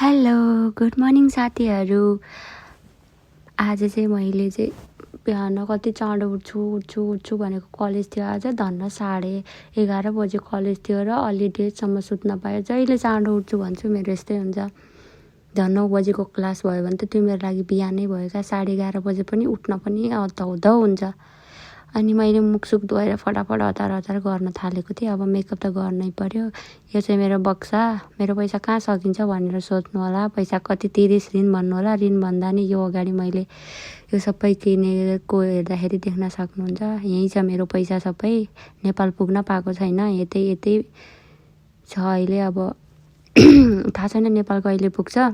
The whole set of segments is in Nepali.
हेलो गुड मर्निङ साथीहरू। आज चाहिँ मैले चाहिँ बिहान कति चाँडो उठ्छु भनेको कलेज थियो। आज धन्न 11:30 बजे कलेज थियो र अलि डेटसम्म सुत्न पाएँ। जहिले चाँडो उठ्छु भन्छु मेरो यस्तै हुन्छ। झन् 9 बजेको क्लास भयो भने त त्यो मेरो लागि बिहानै भयो क्या। 11:30 बजे पनि उठ्न पनि हताउँदो हुन्छ। अनि मैले मुखसुख धोएर फटाफट हतार गर्न थालेको थिएँ। अब मेकअप त गर्नै पर्यो। यो चाहिँ मेरो बक्सा। मेरो पैसा कहाँ सकिन्छ भनेर सोध्नु होला। पैसा कति तिरिस ऋण भन्नु होला। ऋण भन्दा नि यो अगाडि मैले यो सबै किनेको हेर्दाखेरि देख्न सक्नुहुन्छ। यहीँ छ मेरो पैसा सबै। नेपाल पुग्न पाएको छैन। यतै छ अहिले। अब थाहा छैन नेपाल कहिले पुग्छ।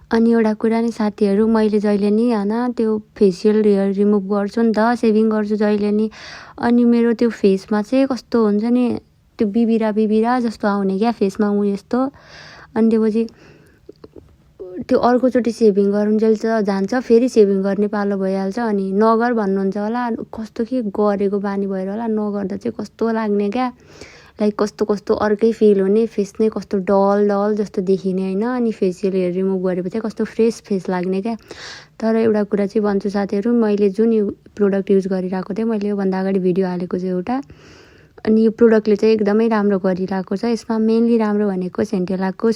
अनि एउटा कुरा नि साथीहरू, मैले जहिले नि त्यो फेसियल हेयर रिमुभ गर्छु नि त, सेभिङ गर्छु जहिले नि। अनि मेरो त्यो फेसमा चाहिँ कस्तो हुन्छ नि, त्यो बिबिरा जस्तो आउने क्या फेसमा यस्तो। अनि त्यसपछि त्यो अर्कोचोटि सेभिङ गरुन्जेल जान्छ, फेरि सेभिङ गर्ने पालो भइहाल्छ। अनि नगर भन्नुहुन्छ होला, कस्तो के गरेको बानी भएर होला, नगर्दा चाहिँ कस्तो लाग्ने क्या। लाइक कस्तो अर्कै फिल हुने, फेस नै कस्तो डल जस्तो देखिने होइन। अनि फेसियल हेयर रिमुभ गरेपछि कस्तो फ्रेस फेस लाग्ने क्या। तर एउटा कुरा चाहिँ भन्छु साथीहरू, मैले जुन यो प्रोडक्ट युज गरिरहेको थिएँ, मैले योभन्दा अगाडि भिडियो हालेको छु एउटा। अनि यो प्रोडक्टले चाहिँ एकदमै राम्रो गरिरहेको छ। यसमा मेनली राम्रो भनेको सेन्टेलाको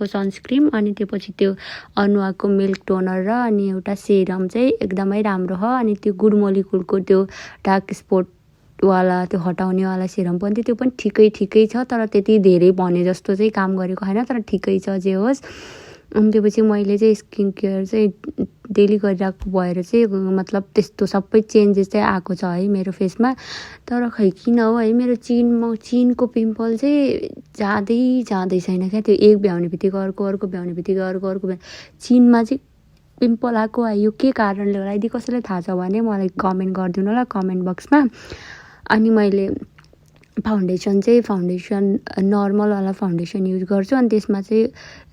सनस्क्रिम, अनि त्यसपछि त्यो अनुवाको मिल्क टोनर र अनि एउटा सेरम चाहिँ एकदमै राम्रो हो। अनि त्यो गुड मोलिकुलको त्यो डार्क स्पट वाला त्यो हटाउनेवाला सेरम पनि त्यो पनि ठिकै छ। तर त्यति धेरै भने जस्तो चाहिँ काम गरेको छैन, तर ठिकै छ जे होस्। अनि त्यसपछि मैले चाहिँ स्किन केयर चाहिँ डेली गरिरहेको भएर चाहिँ मतलब त्यस्तो सबै चेन्जेस चाहिँ आएको छ है मेरो फेसमा। तर खै किन हो है, मेरो चिनको पिम्पल चाहिँ जाँदै छैन क्या। त्यो एक भ्याउने बित्तिकै अर्को भ्याउने बित्तिकै अर्को चिनमा चाहिँ पिम्पल आएको यो के कारणले होला। यदि कसैलाई थाहा छ भने मलाई कमेन्ट गरिदिनु होला कमेन्ट बक्समा। अनि मैले फाउन्डेसन नर्मलवाला फाउन्डेसन युज गर्छु। अनि त्यसमा चाहिँ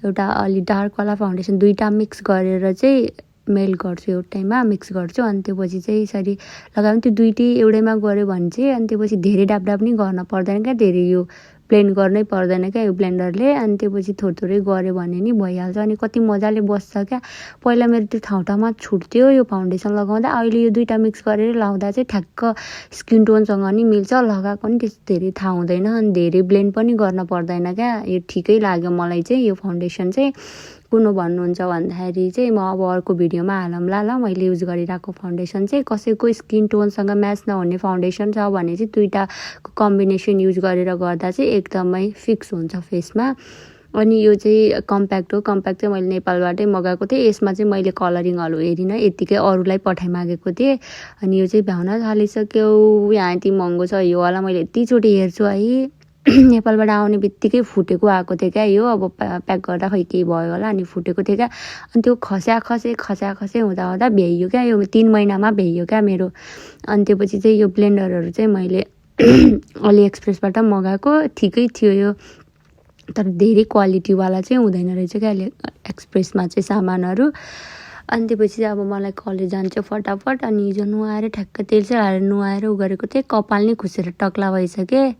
एउटा अलि डार्कवाला फाउन्डेसन दुईवटा मिक्स गरेर चाहिँ मेल्ट गर्छु, एउटैमा मिक्स गर्छु। अनि त्यसपछि चाहिँ यसरी लगायो भने त्यो दुइटै एउटैमा गऱ्यो भने चाहिँ अनि त्यसपछि धेरै डाब पनि गर्न पर्दैन क्या। धेरै यो ब्लेन्ड गर्नै पर्दैन क्या यो ब्लेन्डरले। अनि त्यसपछि थोरै गऱ्यो भने नि भइहाल्छ। अनि कति मजाले बस्छ क्या। पहिला मेरो त्यो ठाउँमा छुट्थ्यो यो फाउन्डेसन लगाउँदा, अहिले यो दुइटा मिक्स गरेर लाउँदा चाहिँ ठ्याक्क स्किन टोनसँग नि मिल्छ। लगाएको नि त्यस्तो धेरै थाहा हुँदैन, अनि धेरै ब्लेन्ड पनि गर्न पर्दैन क्या। यो ठिकै लाग्यो मलाई चाहिँ यो फाउन्डेसन चाहिँ। कुन भन्नुहुन्छ भन्दाखेरि चाहिँ म अब अर्को भिडियोमा हालौँला ल। मैले युज गरिरहेको फाउन्डेसन चाहिँ कसैको स्किन टोनसँग म्याच नहुने फाउन्डेसन छ भने चाहिँ दुइटाको कम्बिनेसन युज गरेर गर्दा चाहिँ एकदमै फिक्स हुन्छ फेसमा। अनि यो चाहिँ कम्प्याक्ट हो। कम्प्याक्ट चाहिँ मैले नेपालबाटै मगाएको थिएँ। यसमा चाहिँ मैले कलरिङहरू हेरिनँ, यत्तिकै अरूलाई पठाइमागेको थिएँ। अनि यो चाहिँ भ्याउन थालिसक्यो। यहाँ यति महँगो छ यो वाला। मैले यतिचोटि हेर्छु है, नेपालबाट आउने बित्तिकै फुटेको आएको थियो क्या यो। अब प्याक गर्दा खै केही भयो होला, अनि फुटेको थियो क्या। अनि त्यो खस्या हुँदा भ्याइयो क्या। यो 3 महिनामा भ्याइयो क्या मेरो। अनि त्यसपछि चाहिँ यो ब्लेन्डरहरू चाहिँ मैले अली एक्सप्रेसबाट मगाएको, ठिकै थियो यो। तर धेरै क्वालिटीवाला चाहिँ हुँदैन रहेछ क्या अली एक्सप्रेसमा चाहिँ सामानहरू। अनि त्यसपछि अब मलाई कलेज जान्छ फटाफट। अनि हिजो नुहाएर ठ्याक्क तेल चाहिँ हालेर नुहाएर गरेको थिएँ। कपाल नै खुसेर टक्ला भइसक्यो।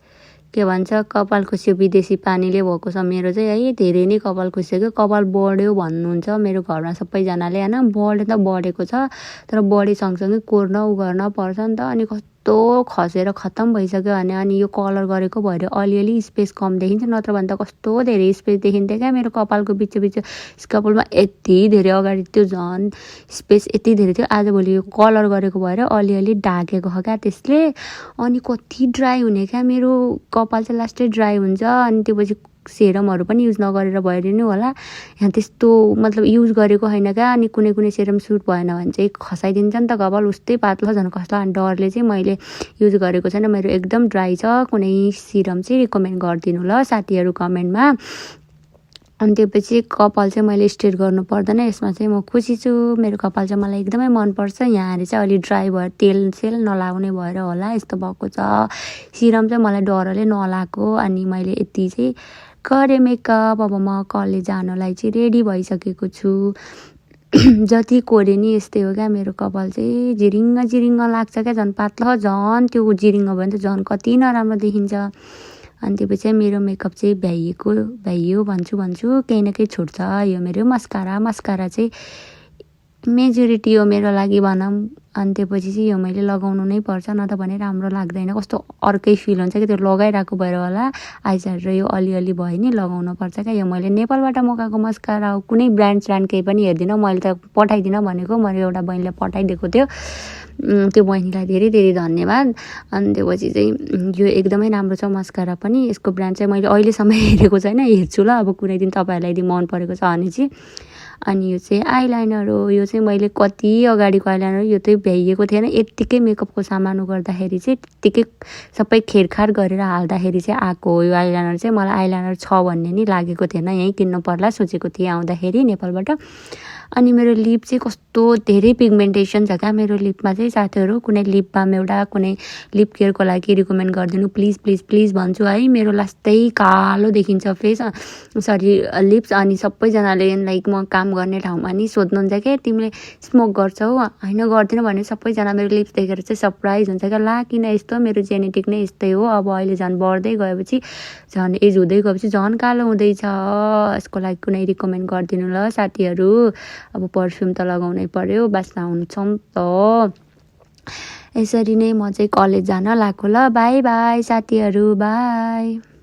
के भन्छ, कपाल खुस्यो विदेशी पानीले भएको छ मेरो चाहिँ है। धेरै नै कपाल खुसिसक्यो। कपाल बढ्यो भन्नुहुन्छ मेरो घरमा सबैजनाले होइन। बढेको छ, तर बढे सँगसँगै कोर्न गर्न पर्छ नि त। अनि कस्तो खसेर खत्तम भइसक्यो भने। अनि यो कलर गरेको भएर अलिअलि स्पेस कम देखिन्छ, नत्र भने त कस्तो धेरै स्पेस देखिन्थ्यो क्या मेरो कपालको बिच स्कपालमा। यति धेरै अगाडि त्यो झन् स्पेस यति धेरै थियो। आजभोलि यो कलर गरेको भएर अलिअलि ढाकेको हो क्या त्यसले। अनि कति ड्राई हुने क्या मेरो कपाल चाहिँ, लास्टै ड्राई हुन्छ। अनि त्यसपछि सेरमहरू पनि युज नगरेर भएर नि होला, यहाँ त्यस्तो मतलब युज गरेको छैन क्या। अनि कुनै सेरम सुट भएन भने चाहिँ खसाइदिन्छ नि त कपाल, उस्तै पातलो झन् कस्तो। अनि डरले चाहिँ मैले युज गरेको छैन। मेरो एकदम ड्राई छ। कुनै सिरम चाहिँ रिकमेन्ड गरिदिनु ल साथीहरू कमेन्टमा। अनि त्यसपछि कपाल चाहिँ मैले स्ट्रेट गर्नु पर्दैन। यसमा चाहिँ म खुसी छु। मेरो कपाल चाहिँ मलाई एकदमै मनपर्छ। यहाँ चाहिँ अलि ड्राई भएर तेल नलाउने भएर होला यस्तो भएको छ। सिरम चाहिँ मलाई डरले नलाएको। अनि मैले यति चाहिँ गरेँ मेकअप। अब म कलेज जानलाई चाहिँ रेडी भइसकेको छु। जति कोरे नि यस्तै हो क्या मेरो कपाल चाहिँ। जिरिङ्ग लाग्छ क्या, झन् पातलो। झन् त्यो जिरिङ्ग भयो भने त झन् कति नराम्रो देखिन्छ। अनि त्यसपछि मेरो मेकअप चाहिँ भ्याइयो भन्छु केही न केही छुट्छ। यो मेरो मस्कारा चाहिँ मेजोरिटी हो मेरो लागि भनौँ। अनि त्यसपछि चाहिँ यो मैले लगाउनु नै पर्छ, न त भने राम्रो लाग्दैन, कस्तो अर्कै फिल हुन्छ कि त्यो लगाइरहेको भएर होला। आइस्याडो र यो अलिअलि भयो नि लगाउनु पर्छ क्या। यो मैले नेपालबाट मगाएको मस्कारा हो, कुनै ब्रान्ड केही पनि हेर्दिनँ, मैले त पठाइदिनँ भनेको, मेरो एउटा बहिनीले पठाइदिएको थियो, त्यो बहिनीलाई धेरै धेरै धन्यवाद। अनि त्यसपछि चाहिँ यो एकदमै राम्रो छ मस्कारा पनि। यसको ब्रान्ड चाहिँ मैले अहिलेसम्म हेरेको छैन, हेर्छु ल अब कुनै दिन तपाईँहरूलाई यदि मन परेको छ भने चाहिँ। अनि यो चाहिँ आइलाइनर हो, यो चाहिँ मैले कति अगाडिको आइलाइनर, यो चाहिँ भ्याइएको थिएन, यत्तिकै मेकअपको सामान गर्दाखेरि चाहिँ त्यत्तिकै सबै खेरखार गरेर हाल्दाखेरि चाहिँ आएको हो यो आइलाइनर चाहिँ। मलाई आइलाइनर छ भन्ने नि लागेको थिएन, यहीँ किन्नु पर्ला सोचेको थिएँ आउँदाखेरि नेपालबाट। अनि मेरो लिप चाहिँ कस्तो धेरै पिगमेन्टेसन छ क्या मेरो लिपमा चाहिँ साथीहरू। कुनै लिप बाम एउटा कुनै लिप केयरको लागि रिकमेन्ड गरिदिनु प्लिज प्लिज प्लिज भन्छु है। मेरो लास्टै कालो देखिन्छ फेस, सरी लिप्स। अनि सबैजनाले लाइक म काम गर्ने ठाउँमा नि सोध्नुहुन्छ क्या, तिमीले स्मोक गर्छौ? होइन गर्दिनँ भने सबैजना मेरो लिप्स देखेर चाहिँ सरप्राइज हुन्छ क्या, ला किन यस्तो, मेरो जेनेटिक नै यस्तै हो। अब अहिले झन् बढ्दै गएपछि, झन् एज हुँदै गएपछि झन् कालो हुँदैछ। यसको लागि कुनै रिकमेन्ड गरिदिनु ल साथीहरू। अब पर्फ्युम त लगाउनै पर्यो, बास्ना हुन्छौँ त। यसरी नै म चाहिँ कलेज जान लाग्छु ल। बाई बाई साथीहरू, बाई।